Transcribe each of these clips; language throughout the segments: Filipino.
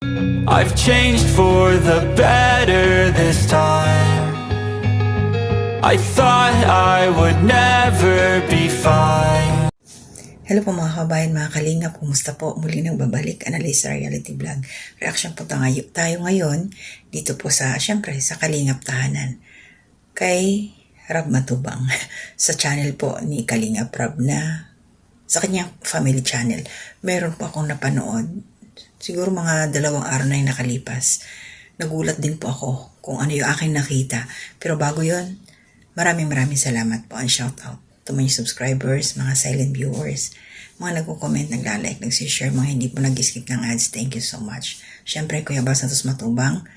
I've changed for the better this time. I thought I would never be fine. Hello po mga kabayan, mga kalingap, kumusta po? Muli nang babalik, Analisa Reality Vlog. Reaction po tayo ngayon dito po sa, syempre, sa Kalingap Tahanan. Kay Rab Matubang. Sa channel po ni Kalingap Rab na, sa kanyang family channel. Meron po akong napanood, siguro mga 2 araw na yung nakalipas. Nagulat din po ako kung ano yung aking nakita. Pero bago yon, maraming salamat po and shout out to my subscribers, mga silent viewers, mga nagko-comment, nagla-like, nagsishare, mga hindi po nag-skip ng ads. Thank you so much. Syempre, Kuya Bas Santos Matubang,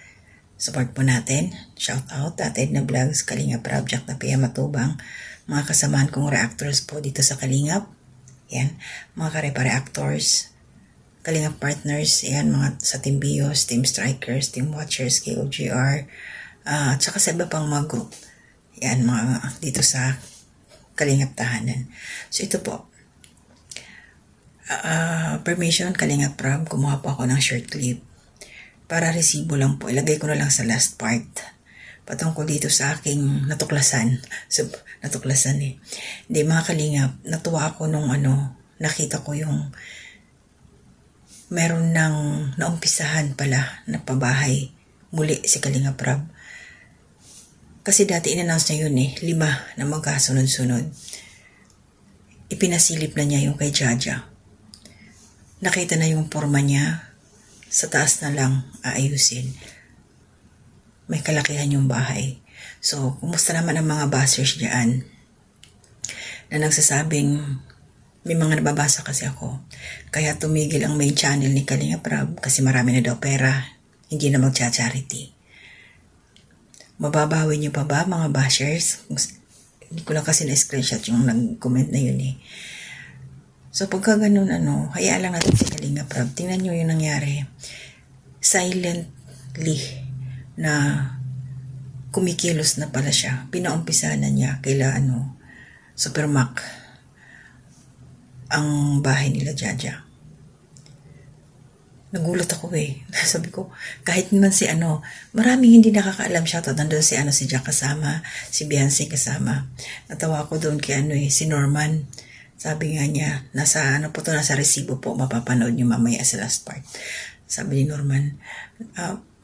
support po natin. Shout out, Tatay na Vlogs, Kalingap Rab, Jack na Pia Matubang, mga kasamahan kong reactors po dito sa Kalingap. Yan, mga kare-pare actors, Kalingap partners, yan, mga sa Team Bios, Team Strikers, Team Watchers, KOGR, at saka sa iba pang mga group. Yan, mga dito sa Kalingap Tahanan. So ito po, permission Kalingap Rab, kumuha po ako ng short clip para resibo lang po. Ilagay ko na lang sa last part patungkol dito sa aking natuklasan. So, natuklasan eh. Hindi mga Kalingap, natuwa ako nung nakita ko yung meron ng naumpisahan pala na pabahay muli si Kalingap Rab. Kasi dati in-announce niya yun 5 na magkasunod-sunod. Ipinasilip na niya yung kay Jaja. Nakita na yung forma niya. Sa taas na lang aayusin. May kalakihan yung bahay. So, kumusta naman ang mga bashers diyan na nagsasabing, may mga nababasa kasi ako. Kaya tumigil ang main channel ni Kalingap Rab kasi marami na daw pera. Hindi na magcha-charity. Mababawi niyo pa ba mga bashers? Hindi ko lang kasi na-screenshot yung nag-comment na yun eh. So pagka ganun hayaan lang natin si Kalingap Rab. Tingnan niyo yung nangyari. Silently na kumikilos na pala siya. Pinaumpisahan na niya kaila Supermac ang bahay nila Jaja. Nagulat ako eh. Sabi ko, kahit naman si maraming hindi nakakaalam siya. Nandun si Jack kasama, si Beyonce kasama. Natawa ko doon kay si Norman. Sabi nga niya, nasa resibo po, mapapanood niyo mamaya sa last part. Sabi ni Norman,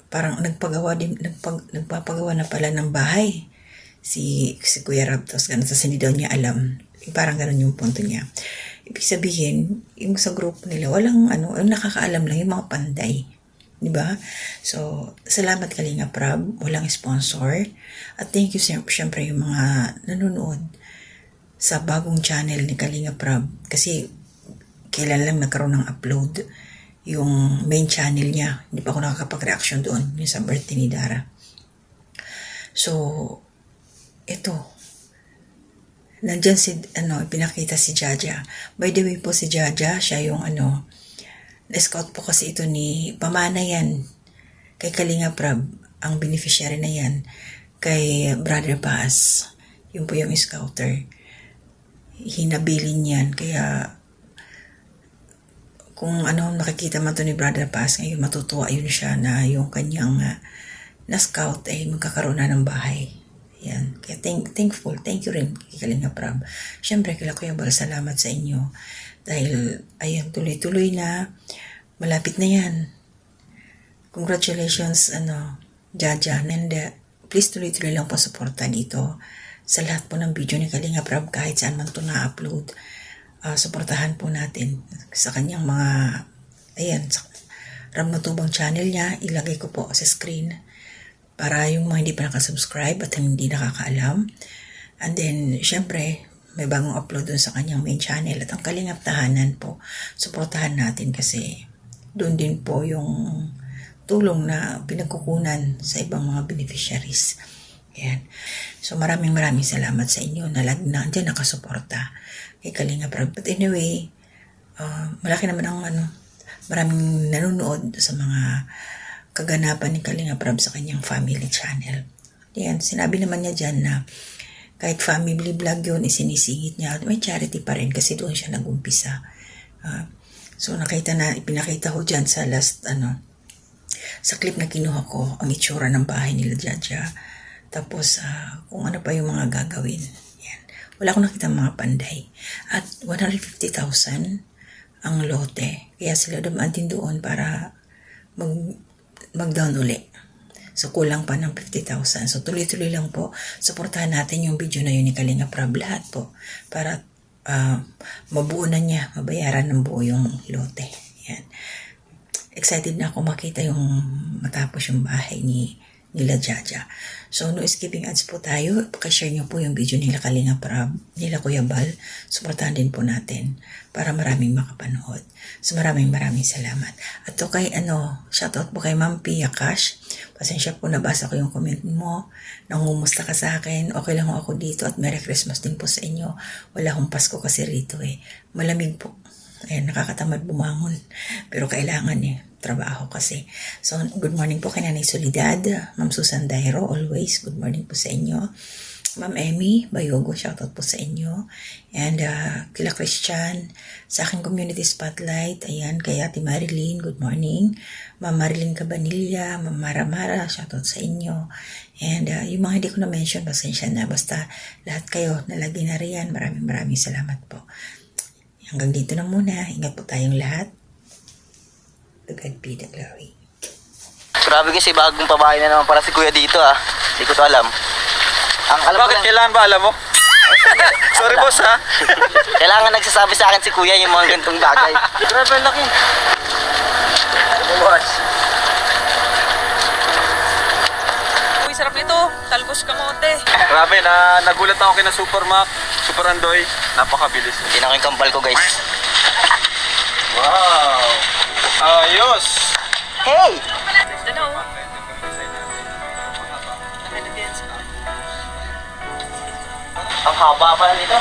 parang nagpapagawa na pala ng bahay si Kuya Rab. Tapos ganun, sa hindi daw niya alam. Parang ganun yung punto niya. Ibig sabihin, yung sa group nila, walang nakakaalam lang yung mga panday. Diba? So, salamat Kalingap Rab, walang sponsor. At thank you syempre yung mga nanonood sa bagong channel ni Kalingap Rab. Kasi, kailan lang nagkaroon ng upload yung main channel niya. Hindi pa ako nakakapag-reaction doon, yung sa birthday ni Dara. So, ito. Nandyan pinakita si Jaja. By the way po si Jaja, siya yung na-scout po kasi ito ni Pamana yan. Kay Kalingap Rab, ang beneficiary na yan. Kay Brother Paz, yun po yung scouter. Hinabilin yan. Kaya, kung nakikita man to ni Brother Paz, ngayon matutuwa yun siya na yung kanyang na-scout ay magkakaroon na ng bahay. Yan. Kaya thankful. Thank you rin kay Kalingap Rab. Siyempre, kila Kuya Bal, salamat sa inyo. Dahil, ayan, tuloy-tuloy na. Malapit na yan. Congratulations, Jaja. And please tuloy-tuloy lang po suporta dito. Sa lahat po ng video ni Kalingap Rab, kahit saan man ito na-upload, suportahan po natin sa kanyang mga, ayan, sa Rab Matubang channel niya. Ilagay ko po sa screen para yung mga hindi pa nakasubscribe at hindi nakakaalam. And then, syempre, may bagong upload dun sa kanyang main channel. At ang Kalingap Tahanan po, suportahan natin kasi doon din po yung tulong na pinagkukunan sa ibang mga beneficiaries. Ayan. So, maraming salamat sa inyo na lagi na dyan nakasuporta kay Kalingap Rab. But anyway, malaki naman ang maraming nanonood sa mga kaganapan ni Kalingap Rab sa kanyang family channel. Yan, sinabi naman niya dyan na kahit family vlog yun, isinisingit niya, may charity pa rin kasi doon siya nag-umpisa. So, ipinakita ko dyan sa last, sa clip na kinuha ko, ang itsura ng bahay nila Jaja. Tapos, kung ano pa yung mga gagawin. Yan. Wala akong nakita mga panday. At 150,000 ang lote. Kaya sila dumaan din doon para mag-down uli. So, kulang pa ng 50,000. So, tuloy-tuloy lang po. Suportahan natin yung video na yun ni Kalinga Prab lahat po. Para mabuo na niya, mabayaran ng buo yung lote. Yan. Excited na ako makita yung matapos yung bahay nila Jaja. So, no skipping ads po tayo. Pakishare niyo po yung video nila Kalinga Prab, nila Kuya Bal. Suportahan din po natin para maraming makapanood. So, maraming salamat. At to kay, shoutout po kay Ma'am Pia Cash. Pasensya po, nabasa ko yung comment mo. Nangumusta ka sa akin. Okay lang ako dito at Merry Christmas din po sa inyo. Wala akong Pasko kasi rito eh. Malamig po. Ayan, nakakatamad bumangon. Pero kailangan trabaho kasi. So, good morning po kay Nanay Solidad, Ma'am Susan Dairo, always. Good morning po sa inyo. Ma'am Emmy Bayogo, shoutout po sa inyo. And kila Christian, sa aking community spotlight, ayan, kay Ate Marilyn, good morning. Ma'am Marilyn Cabanilla, Ma'am Mara, shoutout sa inyo. And yung mga hindi ko na-mention, pasensya na. Basta lahat kayo, nalagay na riyan. Maraming salamat po. Hanggang dito na muna. Ingat po tayong lahat. To God be the glory. Grabe kasi bagong pabahay na naman para si Kuya dito Hindi ko to alam. Bakit kailangan ba alam mo? Sorry boss Kailangan nagsasabi sa akin si Kuya yung mga ganitong bagay. Grabe ang laki. Boss. Uy, sarap nito. Talbos kamote. Grabe, nagulat ako kina Super Andoy. Napakabilis. Tinako yung kambal ko, guys. Wow! Ayos! Hey! Ganda na, oh. Ang haba pala nito.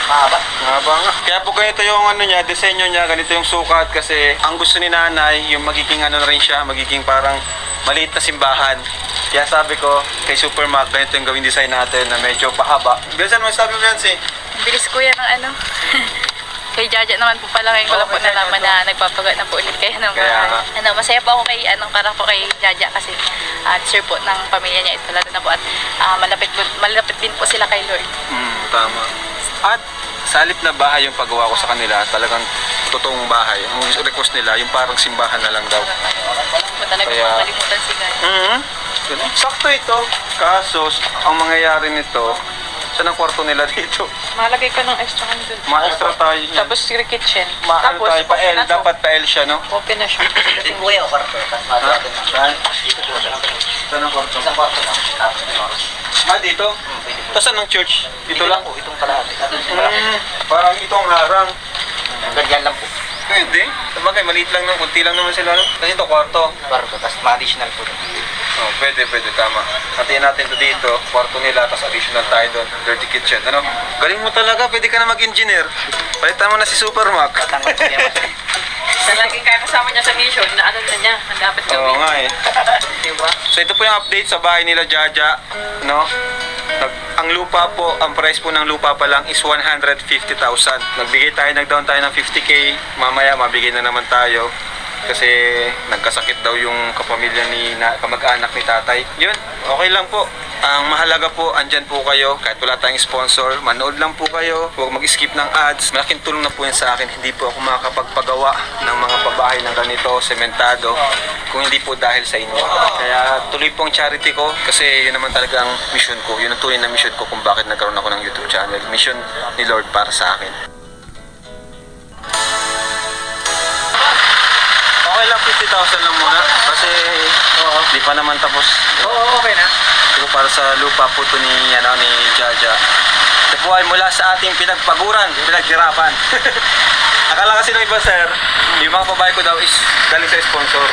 Mahaba. Mahaba nga. Kaya po ganito yung disenyo niya, ganito yung sukat kasi ang gusto ni nanay, yung magiging na rin siya, magiging parang maliit na simbahan. Kaya sabi ko, kay Supermac, ganito yung gawing design natin na medyo pahaba. Bilasan mo, sabi mo yan Ang bilis Kuya ng Kay Jaja naman po pala, ngayon ko lang po nalaman na nagpapagat na po ulit kayo ng Kaya nga. masaya po ako kay, parang po kay Jaja kasi deserve po ng pamilya niya ito, lalo na po at malapit din po sila kay Lord. Tama. At sa halip na bahay yung paggawa ko sa kanila, talagang totoong bahay. Ang request nila, yung parang simbahan na lang daw. Po talaga Kaya- makalimutan si God. Sakto ito. Kaso, ang mangyayari nito, saan ang kwarto nila dito? Malagay ka ng extra hand dun. Ma-extra tayo niyan. Tapos yung kitchen. Ano tayo, pa-L, open na to. dapat pa-L siya, no? Open na siya. Si Kuya o kwarto. Tapos natin. Saan? Dito po siya. Saan ang kwarto? Isang kwarto lang. Tapos Dito? pwede po. Tapos saan ang church? Dito lang? po. Itong kalahati. Parang itong harang. Ganyan lang po. Pwede. Sabagay, maliit lang naman, kunti lang naman sila, no? Kasi ito, kwarto. Kwarto. Tapos ma-additional po. Oh, pwede, tama. Hatiin natin ito dito, kwarto nila, tapos additional tayo doon, dirty kitchen, ano? Galing mo talaga, pwede ka na mag-engineer. Palitan mo na si Supermac. Tatanggal po yan. Sa laging kaya kasama niya sa mission, na na niya, ang dapat Oo gawin. nga eh. Diba? So ito po yung update sa bahay nila Jaja, no? Ang lupa po, ang price po ng lupa pa lang is 150,000. Nag-down tayo ng 50k, mamaya mabigay na naman tayo. Kasi nagkasakit daw yung kamag-anak ni tatay. Yun, okay lang po. Ang mahalaga po, andyan po kayo. Kahit wala tayong sponsor, manood lang po kayo. Huwag mag-skip ng ads. Malaking tulong na po yan sa akin. Hindi po ako makakapagpagawa ng mga pabahay ng ganito, sementado, kung hindi po dahil sa inyo. Kaya tuloy po ang charity ko kasi yun naman talaga ang mission ko. Yun ang tunay na mission ko kung bakit nagkaroon ako ng YouTube channel. Mission ni Lord para sa akin. Okay lang, 50,000 lang muna. Kasi di pa naman tapos. Oo, okay na. Ito po para sa lupa po ito ni Jaja. Ito po ay mula sa ating pinaghirapan. Akala kasi ng iba, sir, yung mga pabahay ko daw is galing sa sponsor.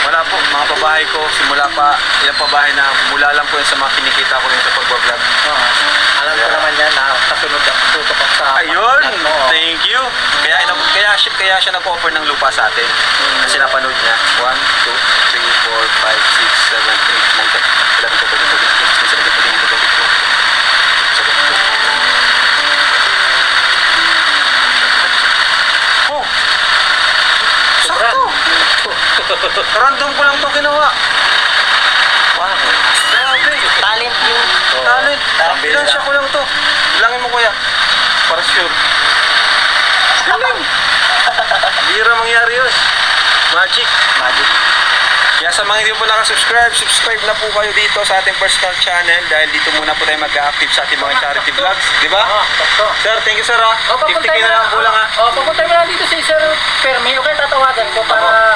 Wala po, mga pabahay ko, simula pa, ilang pabahay na mula lang po yun sa mga kinikita ko rin sa pagbablog. Alam ko naman yan na kasunod ang tutupak sa... Ayun! Thank you! Kaya siya nag-offer ng lupa sa atin. Kasi napanood niya. 1, 2, 3, 4, 5, 6, 7, 8, 9, 10, 11, 12, 13, 14, 15, 16, 17, 18, 19, 20. Oh! Sakto! Random ko lang itong ginawa. Wow. Grabe. Talent yun. Talent. Talent. Ilansya ko lang to. Bilangin mo kuya. Para sure. Galing. Bira mangyari yun. Magic. Magic. Kaya sa mga hindi po nakasubscribe, subscribe na po kayo dito sa ating personal channel dahil dito muna po tayo mag-active sa ating mga charity vlogs. Di ba? Sir, thank you sir ha. 50k na lang kulang ha. Papunta mo lang dito si Sir Fermi. Okay, tatawagan ko para